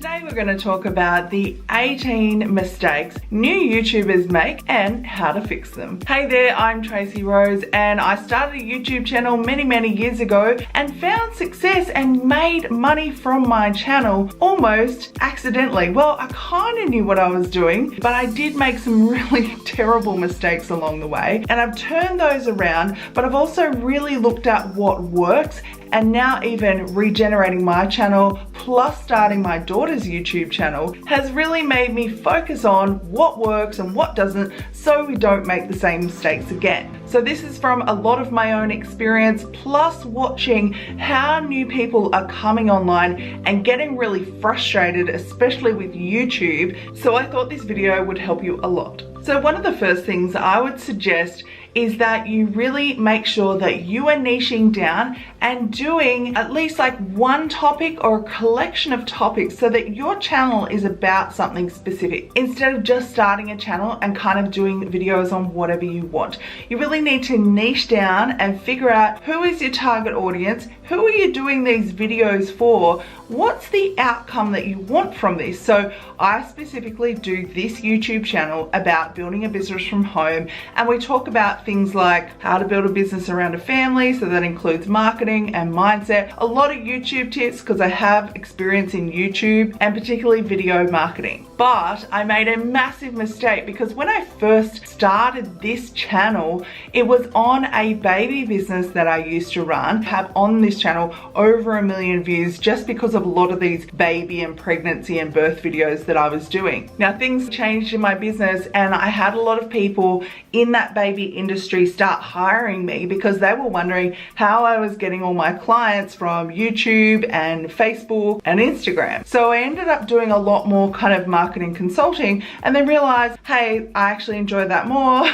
Today we're going to talk about the 18 mistakes new YouTubers make and how to fix them. Hey there, I'm Tracy Rose and I started a YouTube channel many years ago and found success and made money from my channel almost accidentally. Well, I kind of knew what I was doing, but I did make some really terrible mistakes along the way, and I've turned those around, but I've also really looked at what works, and now even regenerating my channel plus starting my daughter's YouTube channel has really made me focus on what works and what doesn't, so we don't make the same mistakes again. So this is from a lot of my own experience, plus watching how new people are coming online and getting really frustrated, especially with YouTube. So I thought this video would help you a lot. So one of the first things I would suggest is that you really make sure that you are niching down and doing at least like one topic or a collection of topics so that your channel is about something specific, instead of just starting a channel and kind of doing videos on whatever you want. You really need to niche down and figure out who is your target audience, who are you doing these videos for, what's the outcome that you want from this. So I specifically do this YouTube channel about building a business from home, and we talk about things like how to build a business around a family, so that includes marketing and mindset, a lot of YouTube tips because I have experience in YouTube and particularly video marketing. But I made a massive mistake because when I first started this channel, it was on a baby business that I used to run. Have on this channel over 1 million views just because of a lot of these baby and pregnancy and birth videos that I was doing. Now things changed in my business and I had a lot of people in that baby industry start hiring me because they were wondering how I was getting all my clients from YouTube and Facebook and Instagram. So I ended up doing a lot more kind of marketing consulting, and then realized, hey, I actually enjoy that more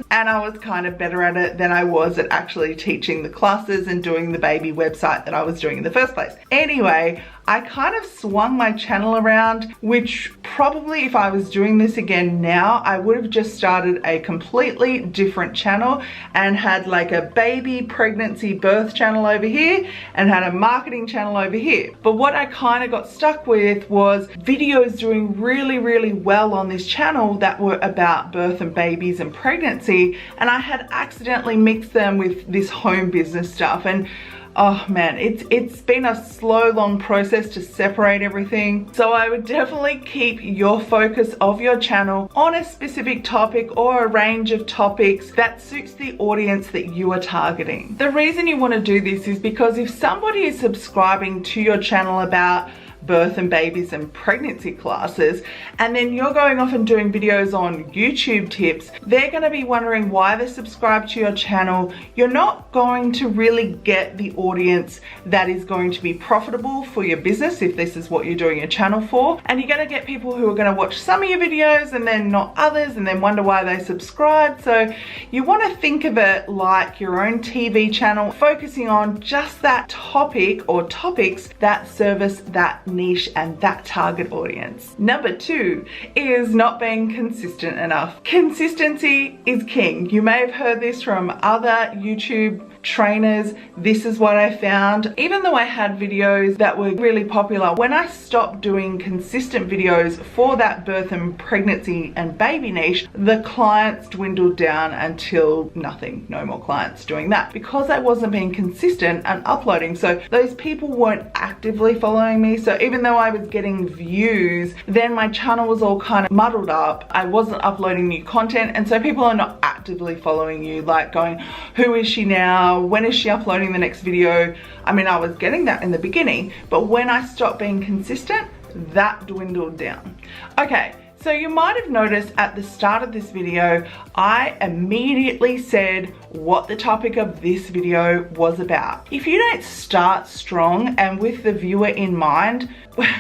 and I was kind of better at it than I was at actually teaching the classes and doing the baby website that I was doing in the first place. Anyway, I kind of swung my channel around, which probably if I was doing this again now, I would have just started a completely different channel and had like a baby pregnancy birth channel over here and had a marketing channel over here. But what I kind of got stuck with was videos doing really well on this channel that were about birth and babies and pregnancy, and I had accidentally mixed them with this home business stuff. And oh man, it's been a slow, long process to separate everything. So I would definitely keep your focus of your channel on a specific topic or a range of topics that suits the audience that you are targeting. The reason you want to do this is because if somebody is subscribing to your channel about birth and babies and pregnancy classes, and then you're going off and doing videos on YouTube tips, they're going to be wondering why they subscribe to your channel. You're not going to really get the audience that is going to be profitable for your business if this is what you're doing your channel for, and you're going to get people who are going to watch some of your videos and then not others and then wonder why they subscribe. So you want to think of it like your own TV channel, focusing on just that topic or topics that service that niche and that target audience. Number 2 is not being consistent enough. Consistency is king. You may have heard this from other YouTube trainers. This is what I found. Even though I had videos that were really popular, when I stopped doing consistent videos for that birth and pregnancy and baby niche, the clients dwindled down until nothing. No more clients doing that because I wasn't being consistent and uploading. So those people weren't actively following me. So even though I was getting views, then my channel was all kind of muddled up. I wasn't uploading new content, and so people are not actively following you, like going, who is she now? When is she uploading the next video? I mean, I was getting that in the beginning, but when I stopped being consistent, that dwindled down. Okay. So you might have noticed at the start of this video, I immediately said what the topic of this video was about. If you don't start strong and with the viewer in mind,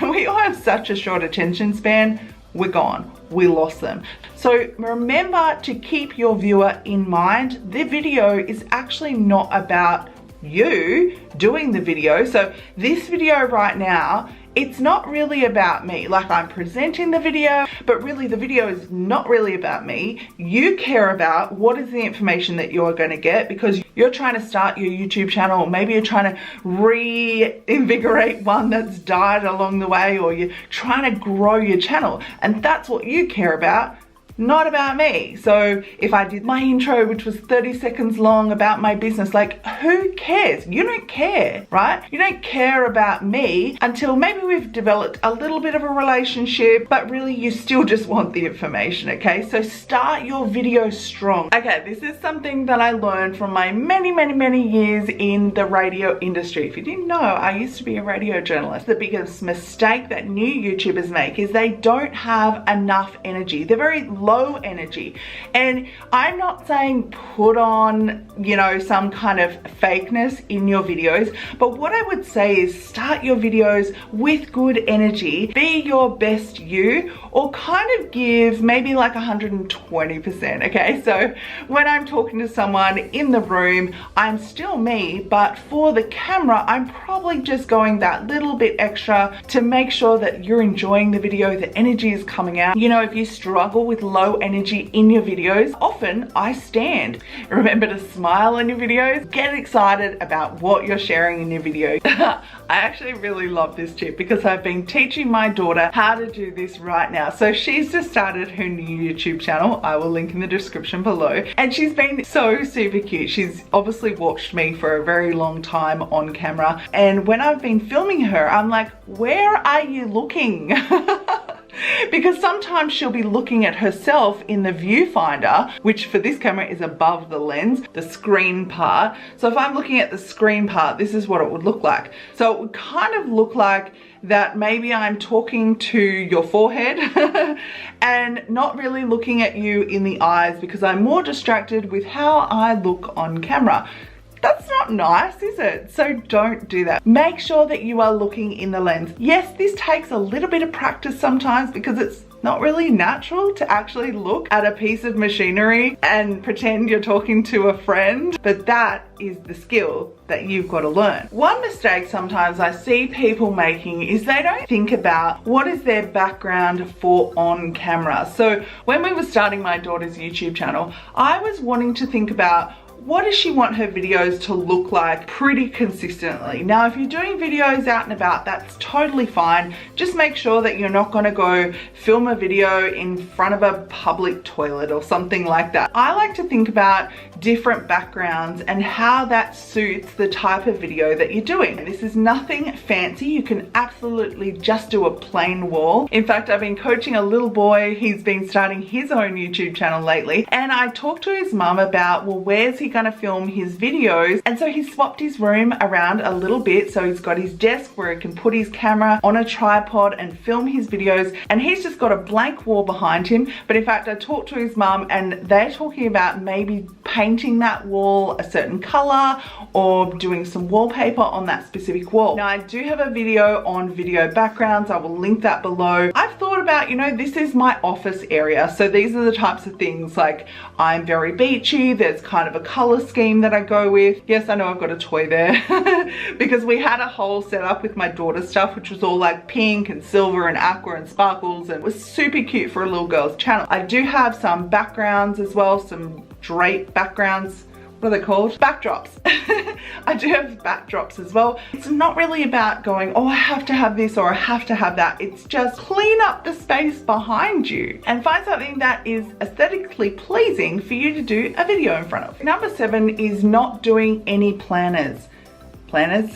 we all have such a short attention span, we're gone. We lost them. So remember to keep your viewer in mind. The video is actually not about you doing the video. So this video right now it's not really about me. Like, I'm presenting the video, but really the video is not really about me. You care about what is the information that you're going to get, because you're trying to start your YouTube channel, or maybe you're trying to reinvigorate one that's died along the way, or you're trying to grow your channel, and that's what you care about, not about me. So if I did my intro, which was 30 seconds long, about my business, like, who cares? You don't care, right? You don't care about me until maybe we've developed a little bit of a relationship, but really you still just want the information, okay? So start your video strong. Okay, this is something that I learned from my many years in the radio industry. If you didn't know, I used to be a radio journalist. The biggest mistake that new YouTubers make is they don't have enough energy. They're very low energy. And I'm not saying put on, you know, some kind of fakeness in your videos, but what I would say is start your videos with good energy, be your best you, or kind of give maybe like 120%, okay? So when I'm talking to someone in the room, I'm still me, but for the camera, I'm probably just going that little bit extra to make sure that you're enjoying the video, the energy is coming out. You know, if you struggle with low energy in your videos, often I stand. Remember to smile in your videos, get excited about what you're sharing in your video. I actually really love this tip because I've been teaching my daughter how to do this right now. So she's just started her new YouTube channel. I will link in the description below. And she's been so super cute. She's obviously watched me for a very long time on camera. And when I've been filming her, I'm like, where are you looking? Because sometimes she'll be looking at herself in the viewfinder, which for this camera is above the lens, the screen part. So if I'm looking at the screen part, this is what it would look like. So it would kind of look like that maybe I'm talking to your forehead and not really looking at you in the eyes, because I'm more distracted with how I look on camera. That's not nice, is it? So don't do that. Make sure that you are looking in the lens. Yes, this takes a little bit of practice sometimes because it's not really natural to actually look at a piece of machinery and pretend you're talking to a friend, but that is the skill that you've got to learn. One mistake sometimes I see people making is they don't think about what is their background for on camera. So when we were starting my daughter's YouTube channel, I was wanting to think about, what does she want her videos to look like pretty consistently? Now, if you're doing videos out and about, that's totally fine. Just make sure that you're not gonna go film a video in front of a public toilet or something like that. I like to think about different backgrounds and how that suits the type of video that you're doing. This is nothing fancy. You can absolutely just do a plain wall. In fact, I've been coaching a little boy. He's been starting his own YouTube channel lately. And I talked to his mum about, well, where's he gonna film his videos? And so he swapped his room around a little bit. So he's got his desk where he can put his camera on a tripod and film his videos. And he's just got a blank wall behind him. But in fact, I talked to his mum and they're talking about maybe painting that wall a certain color or doing some wallpaper on that specific wall. Now, I do have a video on video backgrounds. I will link that below. I've thought about, you know, this is my office area. So these are the types of things, like I'm very beachy. There's kind of a color scheme that I go with. Yes, I know I've got a toy there because we had a whole setup with my daughter's stuff, which was all like pink and silver and aqua and sparkles, and it was super cute for a little girl's channel. I do have some backgrounds as well, some drape backgrounds. What are they called? Backdrops. I do have backdrops as well. It's not really about going, oh, I have to have this or I have to have that. It's just clean up the space behind you and find something that is aesthetically pleasing for you to do a video in front of. Number 7 is not doing any planners. Planners?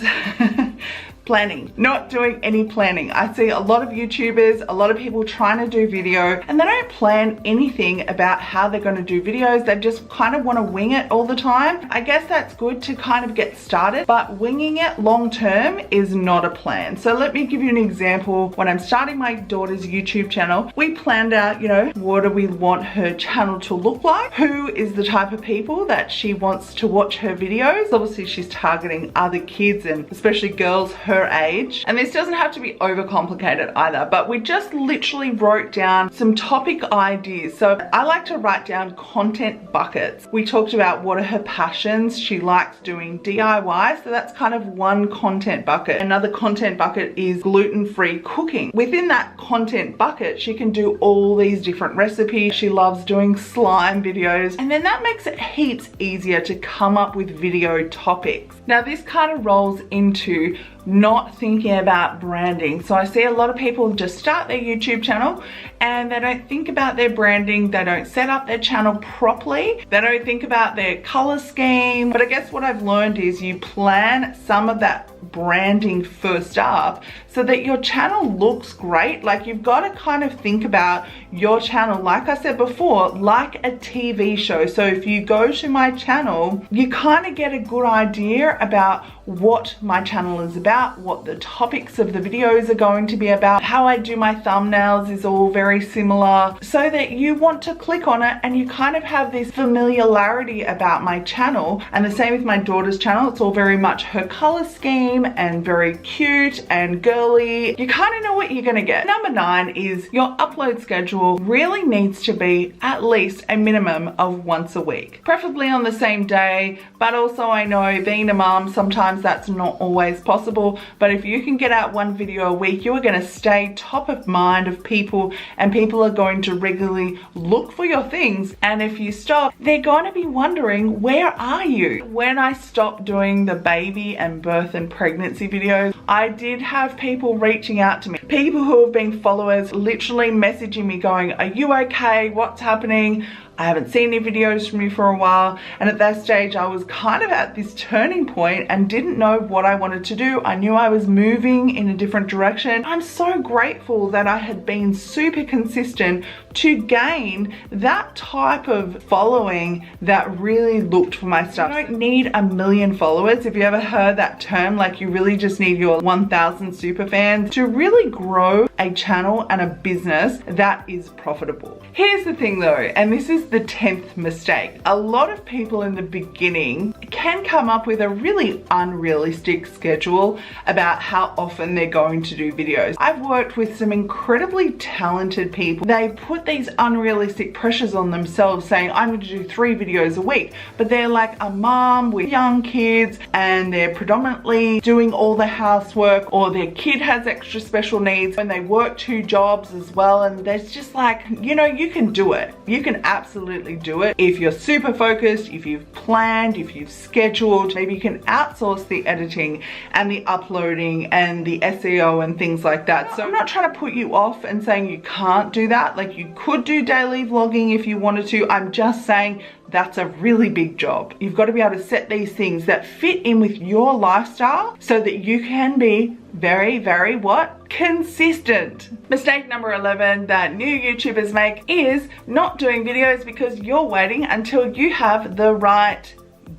Planning, not doing any planning. I see a lot of YouTubers, a lot of people trying to do video and they don't plan anything about how they're going to do videos. They just kind of want to wing it all the time. I guess that's good to kind of get started, but winging it long term is not a plan. So let me give you an example. When I'm starting my daughter's YouTube channel, we planned out, you know, what do we want her channel to look like? Who is the type of people that she wants to watch her videos? Obviously, she's targeting other kids and especially girls her her age. And this doesn't have to be overcomplicated either, but we just literally wrote down some topic ideas. So I like to write down content buckets. We talked about what are her passions. She likes doing DIY, so that's kind of one content bucket. Another content bucket is gluten-free cooking. Within that content bucket, she can do all these different recipes. She loves doing slime videos, and then that makes it heaps easier to come up with video topics. Now this kind of rolls into not thinking about branding. So I see a lot of people just start their YouTube channel and they don't think about their branding, they don't set up their channel properly, they don't think about their color scheme. But I guess what I've learned is you plan some of that branding first up so that your channel looks great. Like, you've got to kind of think about your channel, like I said before, like a TV show. So if you go to my channel, you kind of get a good idea about what my channel is about, what the topics of the videos are going to be about. How I do my thumbnails is all very similar, so that you want to click on it and you kind of have this familiarity about my channel. And the same with my daughter's channel. It's all very much her color scheme and very cute and girly. You kind of know what you're gonna get. Number 9 is your upload schedule really needs to be at least a minimum of once a week, preferably on the same day. But also, I know being a mom, sometimes that's not always possible, but if you can get out one video a week, you are going to stay top of mind of people, and people are going to regularly look for your things. And if you stop, they're going to be wondering, where are you? When I stopped doing the baby and birth and pregnancy videos, I did have people reaching out to me, people who have been followers, literally messaging me going, are you okay? What's happening? I haven't seen any videos from you for a while. And at that stage, I was kind of at this turning point and didn't know what I wanted to do. I knew I was moving in a different direction. I'm so grateful that I had been super consistent to gain that type of following that really looked for my stuff. You don't need 1 million followers. If you ever heard that term, like, you really just need your 1,000 super fans to really grow a channel and a business that is profitable. Here's the thing though, and this is the 10th mistake. A lot of people in the beginning can come up with a really unrealistic schedule about how often they're going to do videos. I've worked with some incredibly talented people. They put these unrealistic pressures on themselves, saying, I'm going to do 3 videos a week. But they're like a mom with young kids and they're predominantly doing all the housework, or their kid has extra special needs and they work 2 jobs as well. And there's just like, you know, you can do it. You can absolutely do it. If you're super focused, if you've planned, if you've scheduled, maybe you can outsource the editing and the uploading and the SEO and things like that. So I'm not trying to put you off and saying you can't do that. Like, you could do daily vlogging if you wanted to. I'm just saying that's a really big job. You've got to be able to set these things that fit in with your lifestyle so that you can be very, very what? Consistent. Mistake number 11 that new YouTubers make is not doing videos because you're waiting until you have the right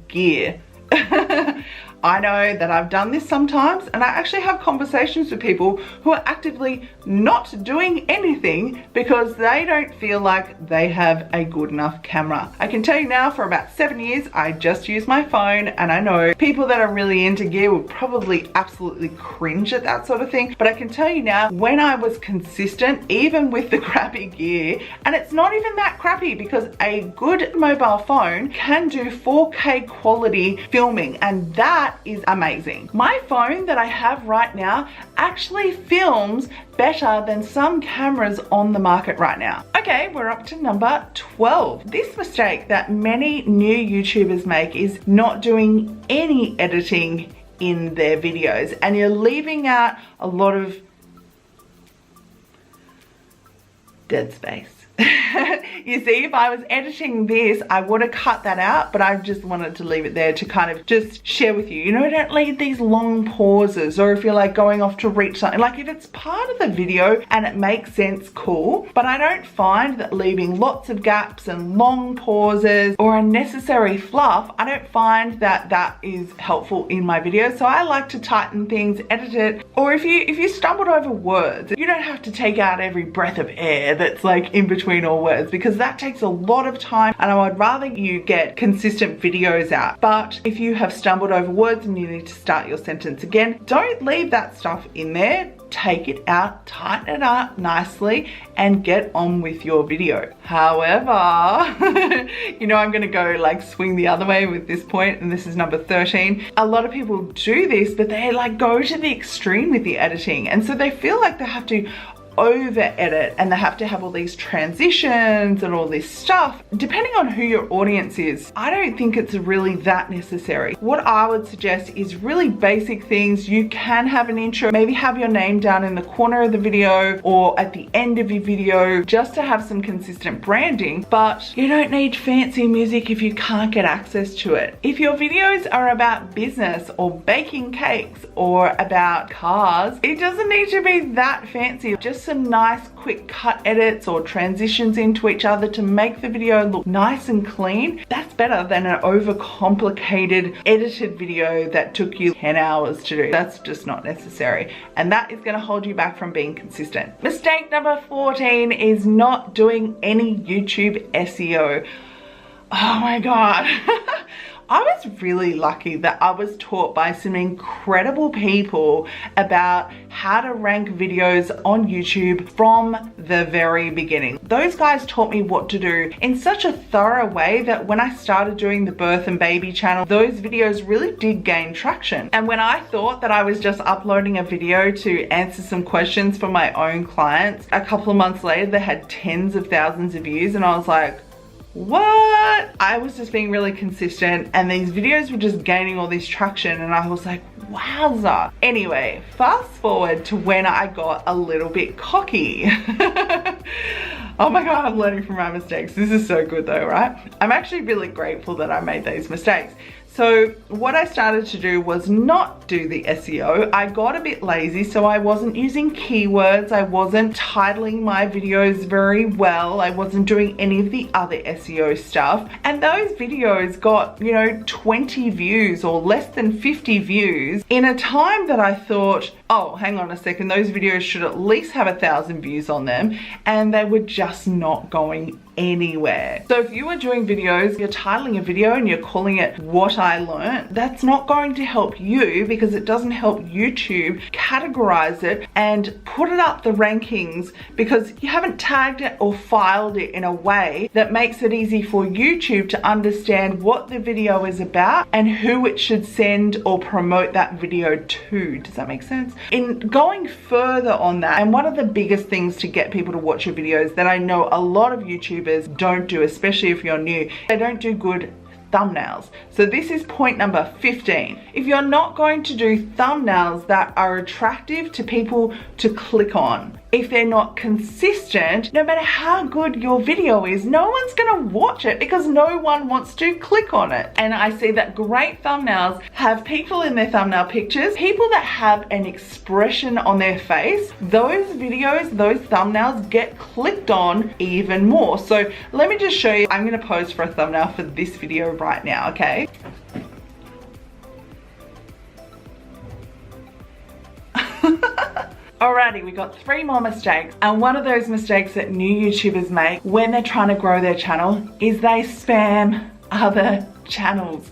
gear. I know that I've done this sometimes, and I actually have conversations with people who are actively not doing anything because they don't feel like they have a good enough camera. I can tell you now, for about 7 years, I just use my phone, and I know people that are really into gear would probably absolutely cringe at that sort of thing. But I can tell you now, when I was consistent, even with the crappy gear, and it's not even that crappy because a good mobile phone can do 4K quality filming, and that is amazing. My phone that I have right now actually films better than some cameras on the market right now. Okay, we're up to number 12. This mistake that many new YouTubers make is not doing any editing in their videos, and you're leaving out a lot of dead space. You see, if I was editing this, I would have cut that out, but I just wanted to leave it there to kind of just share with you. You know, don't leave these long pauses, or if you're like going off to reach something, like if it's part of the video and it makes sense, cool. But I don't find that leaving lots of gaps and long pauses or unnecessary fluff, I don't find that that is helpful in my videos. So I like to tighten things, edit it, or if you stumbled over words, you don't have to take out every breath of air that's like in between all your words, because that takes a lot of time and I would rather you get consistent videos out. But if you have stumbled over words and you need to start your sentence again, don't leave that stuff in there. Take it out, tighten it up nicely, and get on with your video. However, you know, I'm gonna go like swing the other way with this point, and this is number 13. A lot of people do this, but they like go to the extreme with the editing, and so they feel like they have to over edit and they have to have all these transitions and all this stuff. Depending on who your audience is, I don't think it's really that necessary. What I would suggest is really basic things. You can have an intro, maybe have your name down in the corner of the video or at the end of your video, just to have some consistent branding, but you don't need fancy music if you can't get access to it. If your videos are about business or baking cakes or about cars, it doesn't need to be that fancy. Just some nice quick cut edits or transitions into each other to make the video look nice and clean. That's better than an overcomplicated edited video that took you 10 hours to do. That's just not necessary, and that is going to hold you back from being consistent. Mistake number 14 is not doing any YouTube SEO. Oh my god. I was really lucky that I was taught by some incredible people about how to rank videos on YouTube from the very beginning. Those guys taught me what to do in such a thorough way that when I started doing the birth and baby channel, those videos really did gain traction. And when I thought that I was just uploading a video to answer some questions for my own clients, a couple of months later, they had tens of thousands of views, and I was like, what? I was just being really consistent and these videos were just gaining all this traction, and I was like, wowza. Anyway, fast forward to when I got a little bit cocky. Oh my god, I'm learning from my mistakes. This is so good though, right? I'm actually really grateful that I made those mistakes. So what I started to do was not do the SEO. I got a bit lazy, so I wasn't using keywords. I wasn't titling my videos very well. I wasn't doing any of the other SEO stuff. And those videos got, you know, 20 views or less than 50 views in a time that I thought, oh, hang on a second, those videos should at least have 1,000 views on them, and they were just not going anywhere. So if you are doing videos, you're titling a video and you're calling it What I Learned, that's not going to help you, because it doesn't help YouTube categorize it and put it up the rankings, because you haven't tagged it or filed it in a way that makes it easy for YouTube to understand what the video is about and who it should send or promote that video to. Does that make sense? In going further on that, and one of the biggest things to get people to watch your videos that I know a lot of YouTubers don't do, especially if you're new, they don't do good thumbnails. So this is point number 15. If you're not going to do thumbnails that are attractive to people to click on, if they're not consistent, no matter how good your video is, no one's gonna watch it because no one wants to click on it. And I see that great thumbnails have people in their thumbnail pictures, people that have an expression on their face. Those videos, those thumbnails get clicked on even more. So let me just show you. I'm gonna pose for a thumbnail for this video right now, okay? Alrighty, we got 3 more mistakes, and one of those mistakes that new YouTubers make when they're trying to grow their channel is they spam other channels.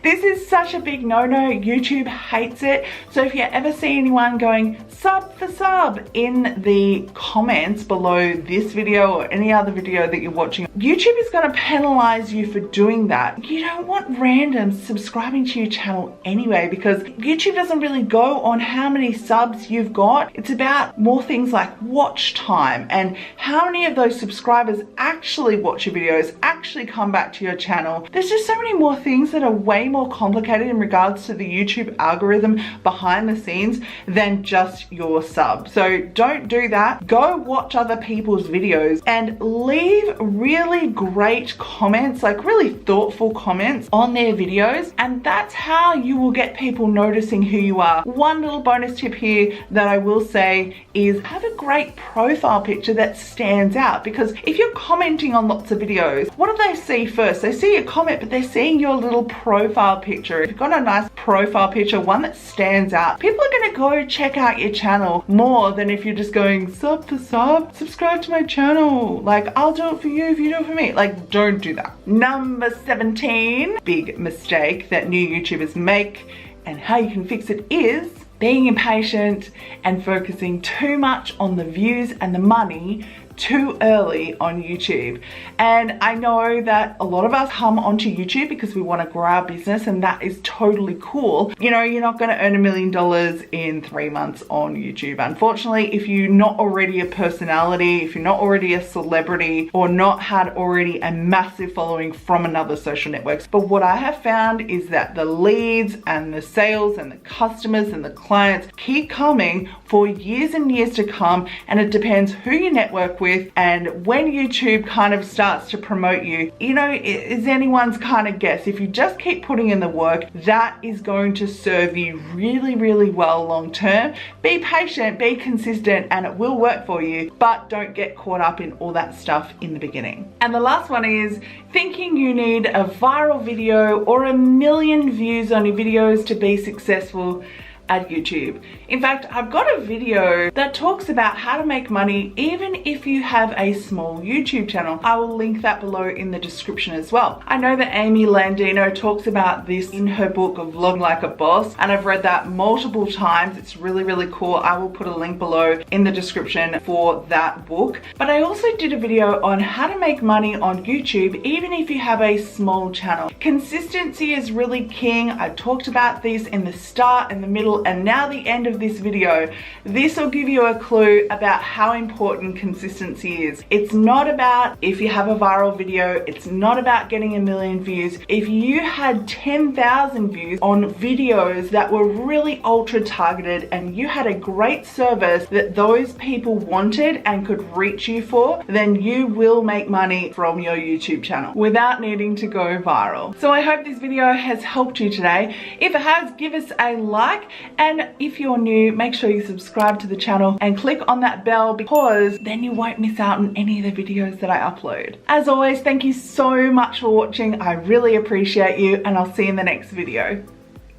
This is such a big no-no. YouTube hates it. So if you ever see anyone going sub for sub in the comments below this video or any other video that you're watching, YouTube is going to penalize you for doing that. You don't want randoms subscribing to your channel anyway, because YouTube doesn't really go on how many subs you've got. It's about more things like watch time and how many of those subscribers actually watch your videos, actually come back to your channel. There's just so many more things that are way more complicated in regards to the YouTube algorithm behind the scenes than just your sub. So don't do that. Go watch other people's videos and leave really great comments, like really thoughtful comments on their videos, and that's how you will get people noticing who you are. One little bonus tip here that I will say is have a great profile picture that stands out, because if you're commenting on lots of videos, what do they see first? They see your comment, but they're seeing your little profile picture. If you've got a nice profile picture, one that stands out, people are gonna go check out your channel more than if you're just going sub to sub, subscribe to my channel. Like, I'll do it for you if you do it for me. Like, don't do that. Number 17, big mistake that new YouTubers make and how you can fix it is being impatient and focusing too much on the views and the money too early on YouTube. And I know that a lot of us come onto YouTube because we want to grow our business, and that is totally cool. You know, you're not going to earn $1 million in 3 months on YouTube. Unfortunately, if you're not already a personality, if you're not already a celebrity, or not had already a massive following from another social networks. But what I have found is that the leads and the sales and the customers and the clients keep coming for years and years to come, and it depends who you network with and when YouTube kind of starts to promote you. You know, is anyone's kind of guess. If you just keep putting in the work, that is going to serve you really, really well long term. Be patient, be consistent, and it will work for you, but don't get caught up in all that stuff in the beginning. And the last one is thinking you need a viral video or 1 million views on your videos to be successful at YouTube. In fact, I've got a video that talks about how to make money even if you have a small YouTube channel. I will link that below in the description as well. I know that Amy Landino talks about this in her book of Vlog Like a Boss, and I've read that multiple times. It's really, really cool. I will put a link below in the description for that book. But I also did a video on how to make money on YouTube even if you have a small channel. Consistency is really king. I talked about this in the start and the middle and now the end of this video. This will give you a clue about how important consistency is. It's not about if you have a viral video, it's not about getting 1 million views. If you had 10,000 views on videos that were really ultra targeted and you had a great service that those people wanted and could reach you for, then you will make money from your YouTube channel without needing to go viral. So I hope this video has helped you today. If it has, give us a like. And if you're new, make sure you subscribe to the channel and click on that bell, because then you won't miss out on any of the videos that I upload. As always, thank you so much for watching. I really appreciate you, and I'll see you in the next video.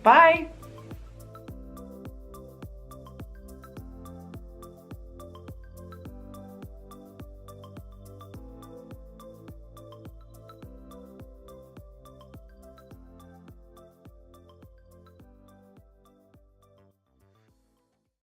Bye.